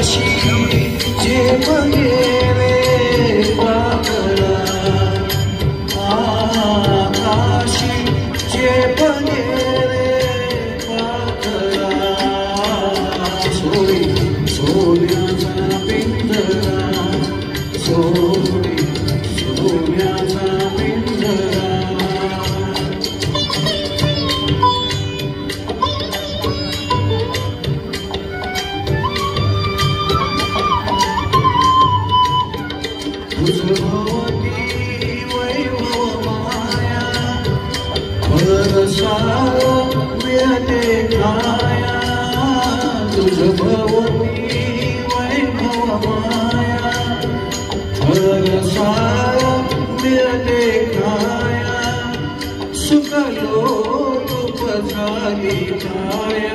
जे पण गेले पाकळा आकाशी जे पण गेले पाकळा सोडी सोन्याचा पिंजरा सोडी सोन्याचा पिंजरा भोवती वैभव माया परसाव मिळते खाया तुझ भव